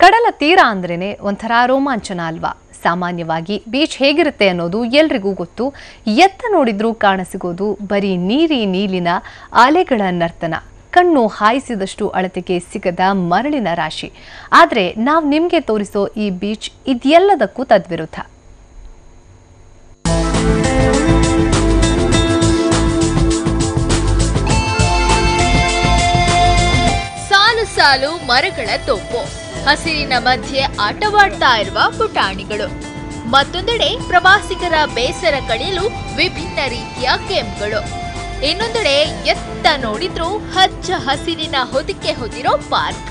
ಕಡಲ ತೀರ ಅಂದ್ರೇನೆ ಒಂಥರ ರೋಮಾಂಚನ ಅಲ್ವಾ? ಸಾಮಾನ್ಯವಾಗಿ ಬೀಚ್ ಹೇಗಿರುತ್ತೆ ಅನ್ನೋದು ಎಲ್ರಿಗೂ ಗೊತ್ತು. ಎತ್ತ ನೋಡಿದ್ರೂ ಕಾಣಸಿಗೋದು ಬರೀ ನೀಲಿನ ಅಲೆಗಳ ನರ್ತನ, ಕಣ್ಣು ಹಾಯಿಸಿದಷ್ಟು ಅಳತೆಗೆ ಸಿಗದ ಮರಳಿನ ರಾಶಿ. ಆದರೆ ನಾವು ನಿಮಗೆ ತೋರಿಸೋ ಈ ಬೀಚ್ ಇದೆಲ್ಲದಕ್ಕೂ ತದ್ವಿರುದ್ಧ. ಸಾಲು ಸಾಲು ಮರಗಳ ತೋಪು, ಹಸಿರಿನ ಮಧ್ಯೆ ಆಟವಾಡ್ತಾ ಇರುವ ಪುಟಾಣಿಗಳು. ಮತ್ತೊಂದೆಡೆ ಪ್ರವಾಸಿಗರ ಬೇಸರ ಕಳೆಯಲು ವಿಭಿನ್ನ ರೀತಿಯ ಗೇಮ್ಗಳು. ಇನ್ನೊಂದೆಡೆ ಎತ್ತ ನೋಡಿದ್ರೂ ಹಚ್ಚ ಹಸಿರಿನ ಹೊದಿಕೆ ಹೊದಿರೋ ಪಾರ್ಕ್.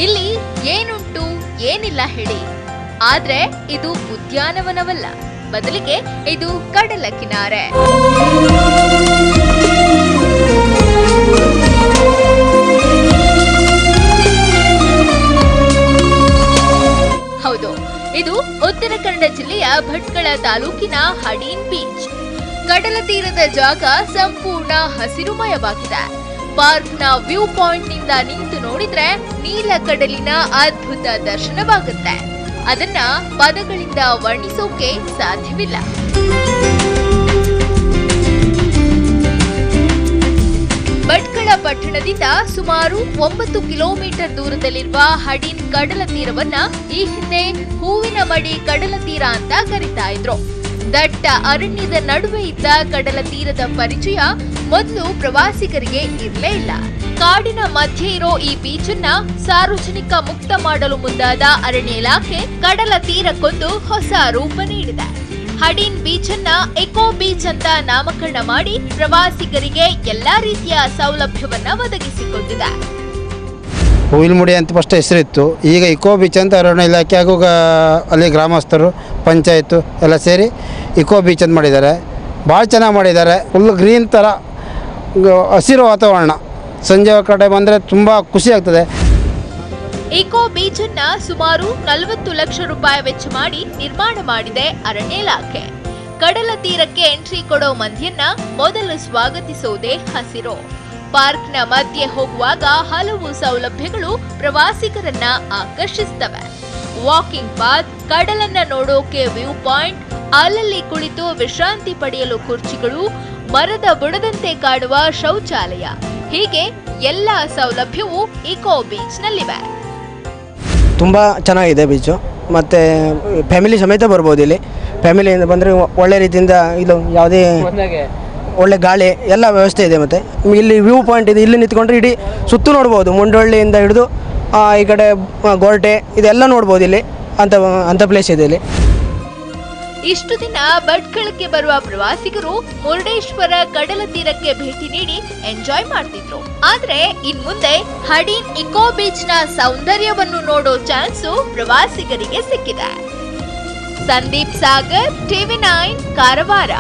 ಇಲ್ಲಿ ಏನುಂಟು ಏನಿಲ್ಲ ಹೇಳಿ, ಆದ್ರೆ ಇದು ಉದ್ಯಾನವನವಲ್ಲ, ಬದಲಿಗೆ ಇದು ಕಡಲ ಕಿನಾರೆ. ಹೌದು, ಇದು ಉತ್ತರ ಕನ್ನಡ ಜಿಲ್ಲೆಯ ಭಟ್ಕಳ ತಾಲೂಕಿನ ಹಡೀನ್ ಬೀಚ್. ಕಡಲ ತೀರದ ಜಾಗ ಸಂಪೂರ್ಣ ಹಸಿರುಮಯವಾಗಿದೆ. ಪಾರ್ಕ್ನ ವ್ಯೂ ಪಾಯಿಂಟ್ ನಿಂದ ನಿಂತು ನೋಡಿದ್ರೆ ನೀಲ ಕಡಲಿನ ಅದ್ಭುತ ದರ್ಶನವಾಗುತ್ತೆ. ಅದನ್ನ ಪದಗಳಿಂದ ವರ್ಣಿಸೋಕೆ ಸಾಧ್ಯವಿಲ್ಲ. ಭಟ್ಕಳ ಪಟ್ಟಣದಿಂದ ಸುಮಾರು 9 ಕಿಲೋಮೀಟರ್ ದೂರದಲ್ಲಿರುವ ಹಡೀನ್ ಕಡಲ ತೀರವನ್ನ ಈ ಹಿಂದೆ ಹೂವಿನ ಮಡಿ ಕಡಲ ತೀರ ಅಂತ ಕರೀತಾ ಇದ್ರು. ದಟ್ಟ ಅರಣ್ಯದ ನಡುವೆ ಇದ್ದ ಕಡಲ ತೀರದ ಪರಿಚಯ ಮೊದಲು ಪ್ರವಾಸಿಗರಿಗೆ ಇರಲೇ ಇಲ್ಲ. ಕಾಡಿನ ಮಧ್ಯೆ ಇರೋ ಈ ಬೀಚ್ ಅನ್ನ ಸಾರ್ವಜನಿಕ ಮುಕ್ತ ಮಾಡಲು ಮುಂದಾದ ಅರಣ್ಯ ಇಲಾಖೆ ಕಡಲ ತೀರಕ್ಕೊಂದು ಹೊಸ ರೂಪ ನೀಡಿದೆ. ಹಡೀನ್ ಬೀಚ್ ಅನ್ನ ಎಕೋ ಬೀಚ್ ಅಂತ ನಾಮಕರಣ ಮಾಡಿ ಪ್ರವಾಸಿಗರಿಗೆ ಎಲ್ಲಾ ರೀತಿಯ ಸೌಲಭ್ಯವನ್ನ ಒದಗಿಸಿಕೊಟ್ಟಿದೆ. ಹೂವಿನ ಮುಡಿ ಅಂತ ಫಸ್ಟ್ ಹೆಸರಿತ್ತು, ಈಗ ಇಕೋ ಬೀಚ್ ಅಂತ ಅರಣ್ಯ ಇಲಾಖೆ ಹಾಗೂ ಅಲ್ಲಿ ಗ್ರಾಮಸ್ಥರು ಪಂಚಾಯತ್ ಎಲ್ಲ ಸೇರಿ ಇಕೋ ಬೀಚ್ ಅಂತ ಮಾಡಿದ್ದಾರೆ. ಭಾಳ ಚೆನ್ನಾಗಿ ಮಾಡಿದ್ದಾರೆ. ಫುಲ್ ಗ್ರೀನ್ ಥರ ಹಸಿರು ವಾತಾವರಣ. ಸಂಜೆ ಕಡೆ ಬಂದರೆ ತುಂಬ ಖುಷಿ ಆಗ್ತದೆ. ಇಕೋ ಬೀಚ್ ಅನ್ನ ಸುಮಾರು 40 ಲಕ್ಷ ರೂಪಾಯಿ ವೆಚ್ಚ ಮಾಡಿ ನಿರ್ಮಾಣ ಮಾಡಿದೆ ಅರಣ್ಯ ಇಲಾಖೆ. ಕಡಲ ತೀರಕ್ಕೆ ಎಂಟ್ರಿ ಕೊಡೋ ಮಂದಿಯನ್ನ ಮೊದಲು ಸ್ವಾಗತಿಸೋದೇ ಹಸಿರು. ಪಾರ್ಕ್ನ ಮಧ್ಯೆ ಹೋಗುವಾಗ ಹಲವು ಸೌಲಭ್ಯಗಳು ಪ್ರವಾಸಿಗರನ್ನ ಆಕರ್ಷಿಸುತ್ತವೆ. ವಾಕಿಂಗ್ ಪಾತ್, ಕಡಲನ್ನ ನೋಡೋಕೆ ವ್ಯೂ ಪಾಯಿಂಟ್, ಅಲ್ಲಲ್ಲಿ ಕುಳಿತು ವಿಶ್ರಾಂತಿ ಪಡೆಯಲು ಕುರ್ಚಿಗಳು, ಮರದ ಬುಡದಂತೆ ಕಾಣುವ ಶೌಚಾಲಯ, ಹೀಗೆ ಎಲ್ಲ ಸೌಲಭ್ಯವೂ ಇಕೋ ಬೀಚ್ ನಲ್ಲಿವೆ. ತುಂಬ ಚೆನ್ನಾಗಿದೆ ಬೀಚು. ಮತ್ತು ಫ್ಯಾಮಿಲಿ ಸಮೇತ ಬರ್ಬೋದು. ಇಲ್ಲಿ ಫ್ಯಾಮಿಲಿಯಿಂದ ಬಂದರೆ ಒಳ್ಳೆ ರೀತಿಯಿಂದ ಇದು ಯಾವುದೇ ಒಳ್ಳೆ ಗಾಳಿ ಎಲ್ಲ ವ್ಯವಸ್ಥೆ ಇದೆ. ಮತ್ತು ಇಲ್ಲಿ ವ್ಯೂ ಪಾಯಿಂಟ್ ಇದೆ, ಇಲ್ಲಿ ನಿಂತ್ಕೊಂಡ್ರೆ ಇಡೀ ಸುತ್ತು ನೋಡ್ಬೋದು. ಮುಂಡೊಳ್ಳಿಯಿಂದ ಹಿಡಿದು ಈ ಕಡೆ ಗೋರ್ಟೆ ಇದೆಲ್ಲ ನೋಡ್ಬೋದು ಇಲ್ಲಿ. ಅಂಥ ಪ್ಲೇಸ್ ಇದೆ ಇಲ್ಲಿ. ಇಷ್ಟು ದಿನ ಭಟ್ಕಳಕ್ಕೆ ಬರುವ ಪ್ರವಾಸಿಗರು ಮುರುಡೇಶ್ವರ ಕಡಲ ತೀರಕ್ಕೆ ಭೇಟಿ ನೀಡಿ ಎಂಜಾಯ್ ಮಾಡ್ತಿದ್ರು. ಆದ್ರೆ ಇನ್ಮುಂದೆ ಹಡೀನ್ ಇಕೋ ಬೀಚ್ ನ ಸೌಂದರ್ಯವನ್ನು ನೋಡೋ ಚಾನ್ಸು ಪ್ರವಾಸಿಗರಿಗೆ ಸಿಕ್ಕಿದೆ. ಸಂದೀಪ್ ಸಾಗರ್, TV9 ಕಾರವಾರ.